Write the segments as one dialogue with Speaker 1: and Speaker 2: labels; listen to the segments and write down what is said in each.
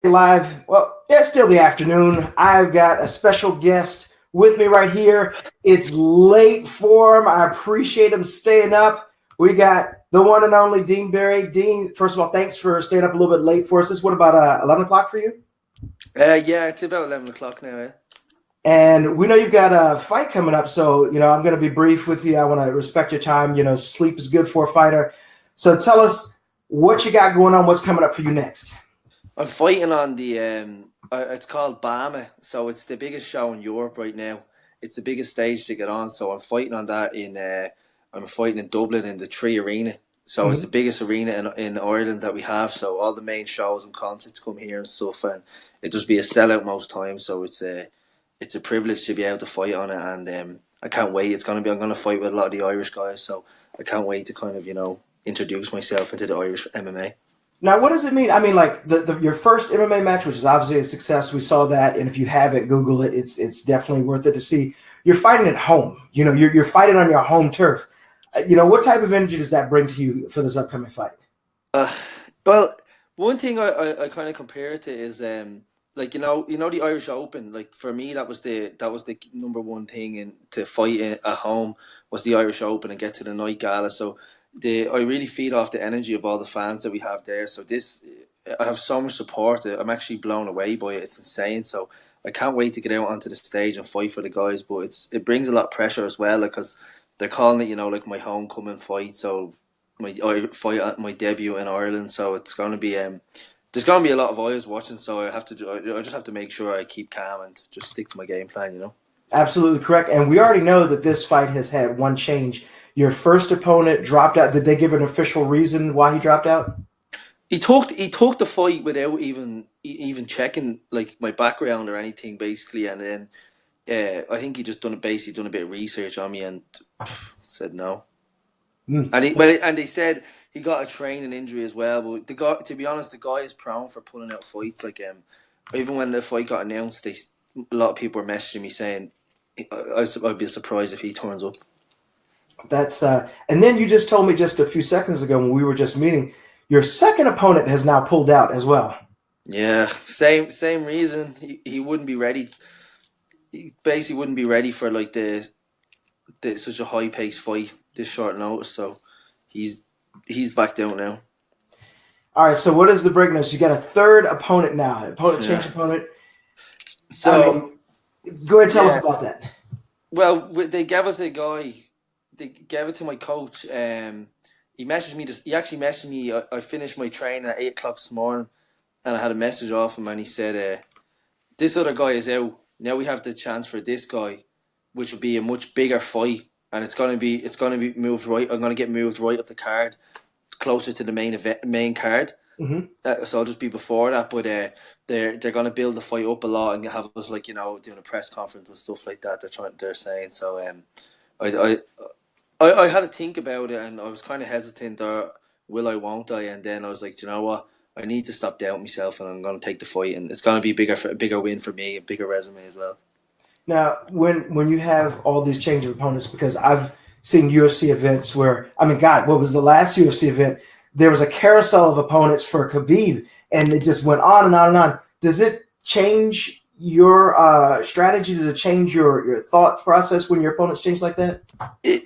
Speaker 1: Live. Well, it's still the afternoon. I've got a special guest with me right here. It's late for him. I appreciate him staying up. We got the one and only Dean Berry. Dean, first of all, thanks for staying up a little bit late for us. What about 11 o'clock for you?
Speaker 2: Yeah, it's about 11 o'clock now. Yeah.
Speaker 1: And we know you've got a fight coming up, so I'm going to be brief with you. I want to respect your time. Sleep is good for a fighter. So tell us what you got going on. What's coming up for you next?
Speaker 2: I'm fighting on the it's called Bama, so it's the biggest show in Europe right now. It's the biggest stage to get on, so I'm fighting on that I'm fighting in Dublin in the Tree Arena. So it's the
Speaker 1: Mm-hmm.
Speaker 2: biggest arena in Ireland that we have. So all the main shows and concerts come here and stuff, and it just be a sellout most times. So it's a privilege to be able to fight on it, and I can't wait. I'm gonna fight with a lot of the Irish guys, so I can't wait to kind of introduce myself into the Irish MMA.
Speaker 1: Now, what does it mean? I mean, like your first MMA match, which is obviously a success. We saw that, and if you haven't, Google it. It's definitely worth it to see. You're fighting at home. You're fighting on your home turf. What type of energy does that bring to you for this upcoming fight?
Speaker 2: Uh, well, one thing I kind of compare it to is like the Irish Open. Like for me, that was the number one thing in to fight at home was the Irish Open and get to the night gala. So I really feed off the energy of all the fans that we have there. So this I have so much support. I'm actually blown away by it. It's insane. So I can't wait to get out onto the stage and fight for the guys. But it brings a lot of pressure as well because they're calling it like my homecoming fight. So my fight at my debut in Ireland. So it's going to be there's going to be a lot of eyes watching. So I just have to make sure I keep calm and just stick to my game plan.
Speaker 1: Absolutely correct. And we already know that this fight has had one change. Your first opponent dropped out. Did they give an official reason why he dropped out?
Speaker 2: He took the fight without even checking like my background or anything basically, and then I think he just done a bit of research on me and said no.
Speaker 1: Mm.
Speaker 2: And they said he got a training injury as well. But the guy, to be honest, the guy is prone for pulling out fights. Like even when the fight got announced, a lot of people were messaging me saying I'd be surprised if he turns up.
Speaker 1: That's and then you just told me just a few seconds ago when we were just meeting, your second opponent has now pulled out as well.
Speaker 2: Yeah, same reason. He wouldn't be ready. He basically wouldn't be ready for like the such a high paced fight this short notice. So he's he's back down now.
Speaker 1: All right, so what is the break news? You got a third opponent now. Opponent
Speaker 2: Yeah.
Speaker 1: change opponent. I
Speaker 2: So
Speaker 1: mean, go ahead and tell us
Speaker 2: yeah.
Speaker 1: about that.
Speaker 2: Well, they gave us a guy. They gave it to my coach. He messaged me. He actually messaged me. I finished my training at 8 o'clock this morning, and I had a message off him, and he said, "This other guy is out. Now we have the chance for this guy, which will be a much bigger fight, and it's gonna be moved right. I'm gonna get moved right up the card, closer to the main card.
Speaker 1: Hmm.
Speaker 2: So I'll just be before that, but they're gonna build the fight up a lot and have us like doing a press conference and stuff like that. They're saying so. I I had to think about it and I was kind of hesitant. Will I? Won't I? And then I was like, you know what? I need to stop doubting myself and I'm gonna take the fight and it's gonna be a bigger win for me, a bigger resume as well.
Speaker 1: Now, when you have all these change of opponents, because I've seen UFC events where, I mean, God, what was the last UFC event? There was a carousel of opponents for Khabib, and it just went on and on and on. Does it change your strategy? Does it change your thought process when your opponents change like that?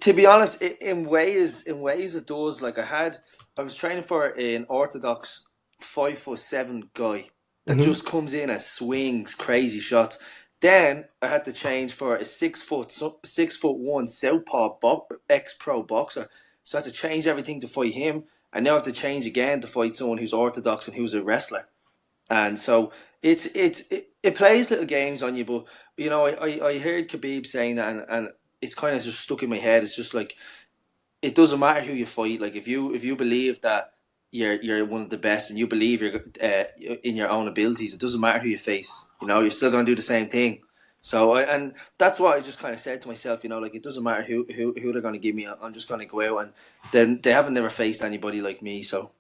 Speaker 2: To be honest, in ways it does. Like I was training for an orthodox 5'7" guy that
Speaker 1: Hmm.
Speaker 2: just comes in and swings crazy shots. Then I had to change for a 6'1" southpaw ex pro boxer. So I had to change everything to fight him, and now I have to change again to fight someone who's orthodox and who's a wrestler. And so it plays little games on you, but I heard Khabib saying that, and it's kind of just stuck in my head. It's just like it doesn't matter who you fight. Like if you believe that you're one of the best and you believe you're in your own abilities, it doesn't matter who you face. You're still gonna do the same thing. So and that's what I just kind of said to myself. Like it doesn't matter who they're gonna give me. I'm just gonna go out and then they haven't never faced anybody like me. So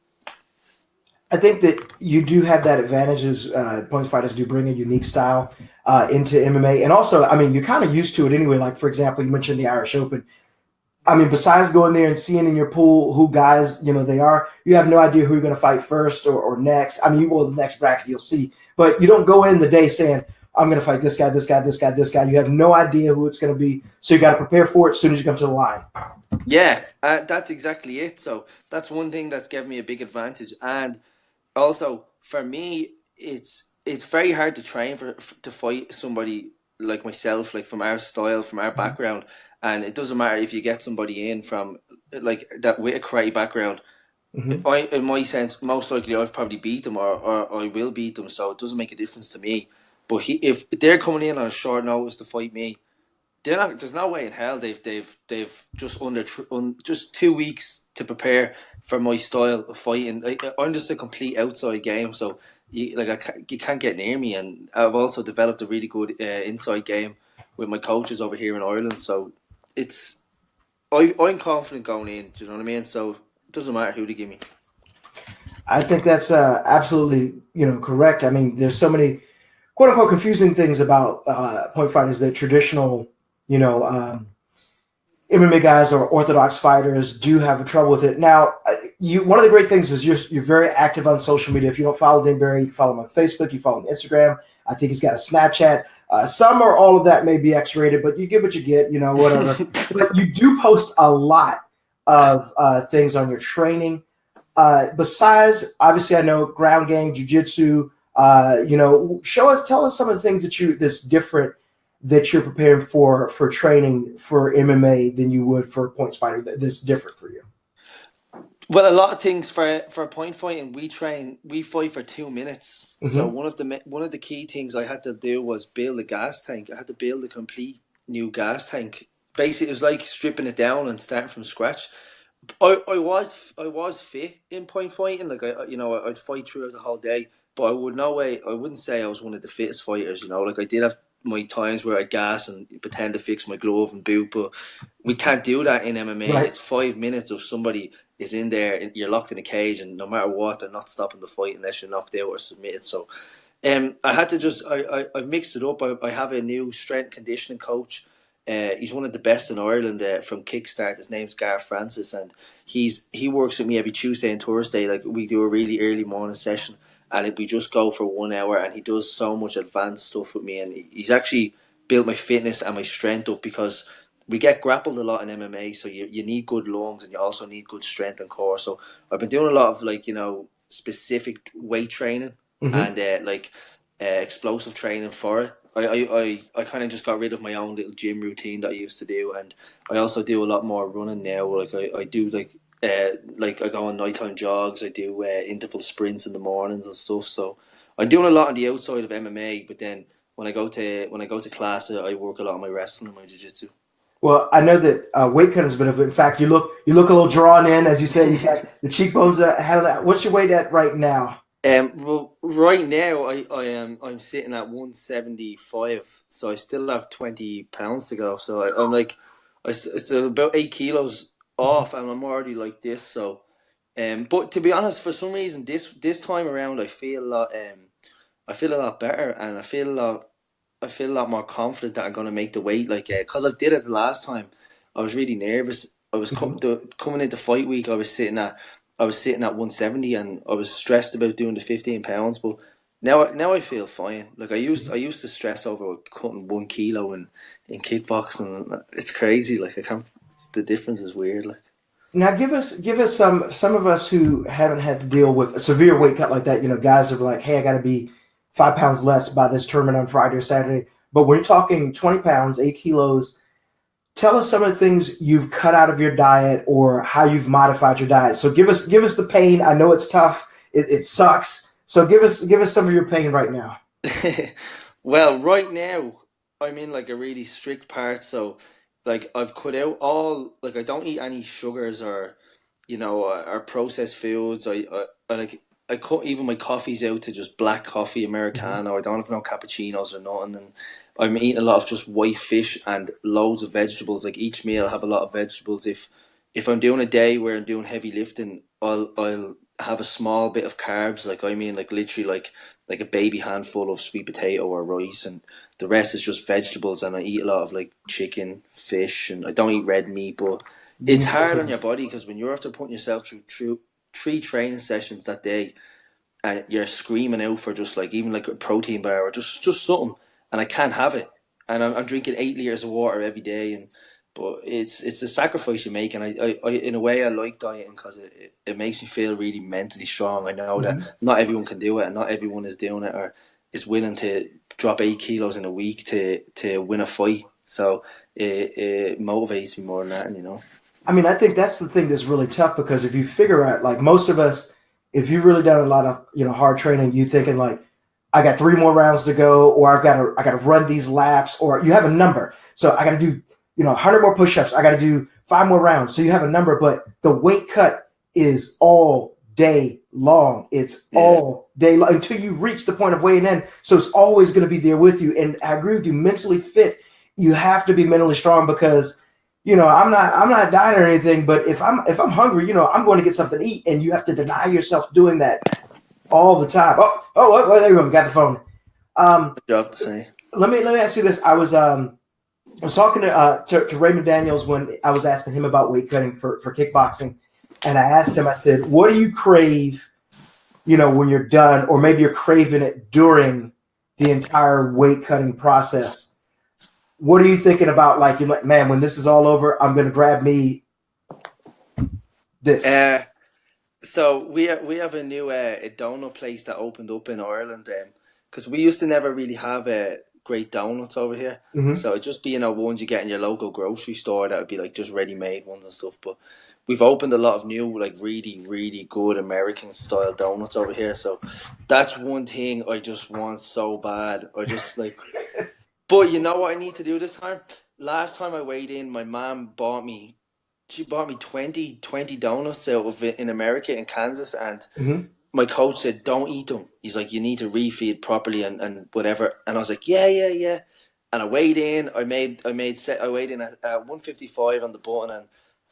Speaker 1: I think that you do have that advantage as points fighters do bring a unique style into MMA. And also, I mean, you're kind of used to it anyway. Like, for example, you mentioned the Irish Open. I mean, besides going there and seeing in your pool who guys, they are, you have no idea who you're going to fight first or next. I mean, you will the next bracket you'll see, but you don't go in the day saying, I'm going to fight this guy, this guy, this guy, this guy. You have no idea who it's going to be. So you got to prepare for it as soon as you come to the line.
Speaker 2: Yeah, that's exactly it. So that's one thing that's given me a big advantage. And also for me, it's very hard to train to fight somebody like myself, like from our style, from our
Speaker 1: Mm-hmm.
Speaker 2: background. And it doesn't matter if you get somebody in from like that with a karate background.
Speaker 1: Mm-hmm.
Speaker 2: In my sense, most likely I've probably beat them, or I will beat them. So it doesn't make a difference to me. But if they're coming in on a short notice to fight me, they're not. There's no way in hell they've just just 2 weeks to prepare for my style of fighting. I'm just a complete outside game, so you can't get near me. And I've also developed a really good inside game with my coaches over here in Ireland. So it's I'm confident going in. Do you know what I mean? So it doesn't matter who they give me.
Speaker 1: I think that's absolutely correct. I mean, there's so many quote unquote confusing things about point fighters that traditional you know MMA guys or orthodox fighters do have trouble with it. Now, you one of the great things is you're very active on social media. If you don't follow Denberry, you can follow him on Facebook, you follow him on Instagram. I think he's got a Snapchat. Some or all of that may be X-rated, but you get what you get, whatever. But you do post a lot of things on your training. Besides, obviously, I know ground game, jujitsu. Tell us some of the things that's different that you're preparing for training for MMA than you would for points fighting. That's different for you.
Speaker 2: Well, a lot of things for point fighting, we fight for 2 minutes. So
Speaker 1: Mm-hmm.
Speaker 2: one of the key things I had to do was build a gas tank. I had to build a complete new gas tank. Basically, it was like stripping it down and starting from scratch. I was fit in point fighting. Like I'd fight throughout the whole day, but I wouldn't say I was one of the fittest fighters. Like I did have my times where I'd gas and pretend to fix my glove and boot, but we can't do that in MMA.
Speaker 1: Right.
Speaker 2: It's 5 minutes of somebody is in there, and you're locked in a cage, and no matter what, they're not stopping the fight unless you're knocked out or submitted. So, I had to just I've mixed it up. I have a new strength conditioning coach. He's one of the best in Ireland from Kickstart. His name's Gareth Francis, and he works with me every Tuesday and Thursday. Like we do a really early morning session, and we just go for 1 hour. And he does so much advanced stuff with me, and he's actually built my fitness and my strength up because we get grappled a lot in MMA. So you need good lungs, and you also need good strength and core. So I've been doing a lot of specific weight training
Speaker 1: Mm-hmm.
Speaker 2: and explosive training for it. I kind of just got rid of my own little gym routine that I used to do, and I also do a lot more running now. I do like I go on nighttime jogs. I do interval sprints in the mornings and stuff. So I'm doing a lot on the outside of MMA, but then when I go to class, I work a lot on my wrestling and my jiu-jitsu.
Speaker 1: Well, I know that weight cutting has been a. In fact, you look a little drawn in, as you said. You got the cheekbones. What's your weight at right now?
Speaker 2: Well, right now I'm sitting at 175, so I still have 20 pounds to go. So I'm like, it's about 8 kilos off, and I'm already like this. So, but to be honest, for some reason this time around, I feel a lot better, and I feel a lot more confident that I'm going to make the weight. Like, because I did it the last time, I was really nervous. I was
Speaker 1: Mm-hmm.
Speaker 2: coming into fight week. I was sitting at 170, and I was stressed about doing the 15 pounds. But now I feel fine. Like I used to stress over cutting 1 kilo in kickboxing. It's crazy. Like I can't. The difference is weird. Like.
Speaker 1: Now, give us some of us who haven't had to deal with a severe weight cut like that. Guys are like, hey, I got to be 5 pounds less by this tournament on Friday or Saturday. But when you're talking 20 pounds, 8 kilos, tell us some of the things you've cut out of your diet or how you've modified your diet. So give us the pain. I know it's tough. It sucks. So give us some of your pain right now.
Speaker 2: Well, right now I'm in like a really strict part, so like I've cut out all like I don't eat any sugars or processed foods. I cut even my coffees out to just black coffee
Speaker 1: Mm-hmm.
Speaker 2: americano. I don't have no cappuccinos or nothing, and I'm eating a lot of just white fish and loads of vegetables. Like each meal, I have a lot of vegetables. If I'm doing a day where I'm doing heavy lifting, I'll have a small bit of carbs. Like I mean, like literally like a baby handful of sweet potato or rice, and the rest is just vegetables. And I eat a lot of like chicken, fish, and I don't eat red meat. But It's hard on your body because when you're after putting yourself through three training sessions that day, and you're screaming out for just like even like a protein bar or just something, and I can't have it, and I'm drinking 8 liters of water every day, and but it's a sacrifice you make, and I in a way I like dieting because it makes me feel really mentally strong. I know that not everyone can do it, and not everyone is doing it or is willing to drop 8 kilos in a week to win a fight. So it motivates me more than that, you know.
Speaker 1: I mean, I think that's the thing that's really tough because if you figure out, like most of us, if you've really done a lot of hard training, you thinking like, I got 3 more rounds to go, or I got to run these laps, or you have a number. So I got to do 100 more push-ups. I got to do 5 more rounds. So you have a number, but the weight cut is all day long. It's all day long until you reach the point of weighing in. So it's always going to be there with you. And I agree with you. Mentally fit, you have to be mentally strong because I'm not dying or anything, but if I'm hungry, I'm going to get something to eat, and you have to deny yourself doing that all the time. Oh, there you go. We got the phone.
Speaker 2: Job to say.
Speaker 1: Let me ask you this. I was talking to Raymond Daniels when I was asking him about weight cutting for kickboxing, and I asked him. I said, "What do you crave? When you're done, or maybe you're craving it during the entire weight cutting process." What are you thinking about? Like, you're like, man, when this is all over, I'm going to grab me this.
Speaker 2: So we have a new a donut place that opened up in Ireland, because we used to never really have great donuts over here. So it'd just be ones you get in your local grocery store that would be like just ready made ones and stuff. But we've opened a lot of new like really really good American style donuts over here. So that's one thing I just want so bad. I just like. But you know what I need to do this time? Last time I weighed in, my mom she bought me 20 donuts out of it in America, in Kansas, and my coach said, don't eat them. He's like, you need to refeed properly and whatever. And I was like, yeah. And I weighed in, I weighed in at 155 on the button, and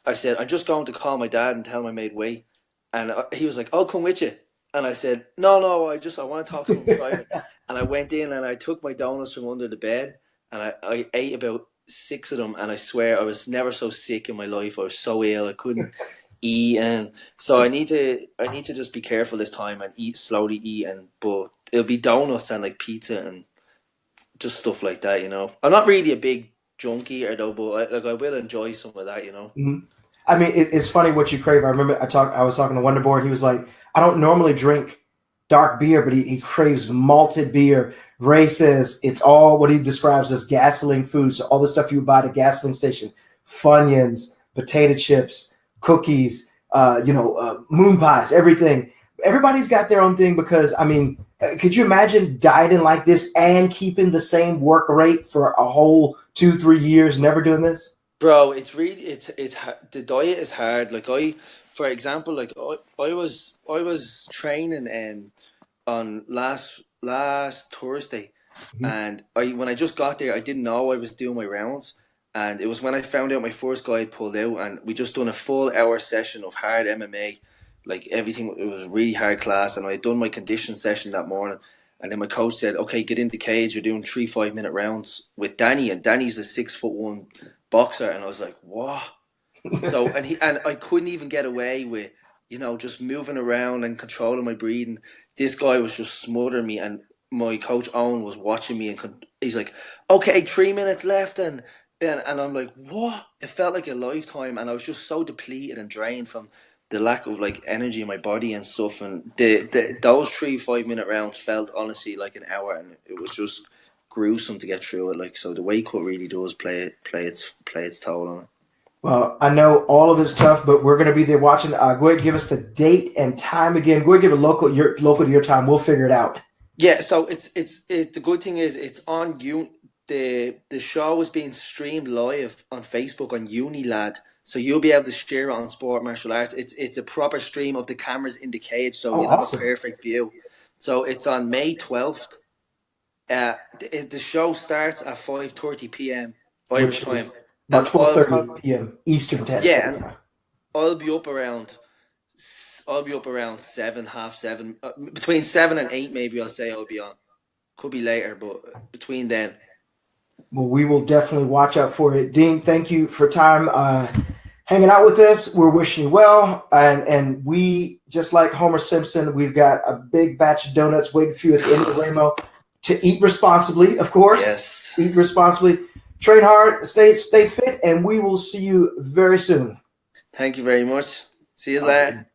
Speaker 2: I said, I'm just going to call my dad and tell him I made weight. And he was like, I'll come with you. And I said, no, I want to talk to him private. And I went in and I took my donuts from under the bed, and I ate about 6 of them, and I swear I was never so sick in my life. I was so ill, I couldn't eat, and so I need to just be careful this time and slowly eat, but it'll be donuts and like pizza and just stuff like that. I'm not really a big junk eater though, but I will enjoy some of that.
Speaker 1: I mean, it's funny what you crave. I remember I was talking to Wonderboy, and he was like, I don't normally drink dark beer, but he craves malted beer. Ray says it's all what he describes as gasoline foods, so all the stuff you would buy at a gasoline station, Funyuns, potato chips, cookies, moon pies, everything. Everybody's got their own thing because, I mean, could you imagine dieting like this and keeping the same work rate for a whole 2-3 years, never doing this?
Speaker 2: Bro, it's really the diet is hard. Like for example, like I was training on last Thursday, and I when I just got there, I didn't know I was doing my rounds, and it was when I found out my first guy had pulled out, and we just done a full hour session of hard MMA, like everything. It was a really hard class, and I had done my condition session that morning, and then my coach said, "Okay, get in the cage. You're doing 3 5 minute rounds with Danny, and Danny's a 6'1" boxer," and I was like, "What?" So and I couldn't even get away with just moving around and controlling my breathing. This guy was just smothering me, and my coach Owen was watching me, and he's like, "Okay, 3 minutes left," and I'm like, "What?" It felt like a lifetime, and I was just so depleted and drained from the lack of like energy in my body and stuff. And those 3 5 minute rounds felt honestly like an hour, and it was just gruesome to get through it. Like, so the weight cut really does play its toll on it.
Speaker 1: Well, I know all of it's tough, but we're going to be there watching. Go ahead and give us the date and time again. Go ahead and give it local to your time. We'll figure it out.
Speaker 2: Yeah, so the good thing is it's on the show is being streamed live on Facebook on Unilad, so you'll be able to share it on Sport Martial Arts. It's a proper stream of the cameras in the cage, so
Speaker 1: Oh,
Speaker 2: you'll have a
Speaker 1: awesome.
Speaker 2: perfect view. So it's on May 12th. The show starts at 5:30 p.m. Irish
Speaker 1: Which is
Speaker 2: time,
Speaker 1: about
Speaker 2: and
Speaker 1: 12:30 p.m. Eastern
Speaker 2: yeah,
Speaker 1: Standard
Speaker 2: and
Speaker 1: Time.
Speaker 2: I'll be up around seven, half seven, between 7 and 8 maybe. I'll say I'll be on. Could be later, but between then.
Speaker 1: Well, we will definitely watch out for it. Dean, thank you for time. hanging out with us. We're wishing you well. And we, just like Homer Simpson, we've got a big batch of donuts waiting for you at the end of the rainbow to eat responsibly, of course.
Speaker 2: Yes.
Speaker 1: Eat responsibly. Train hard, stay fit, and we will see you very soon.
Speaker 2: Thank you very much. See you later.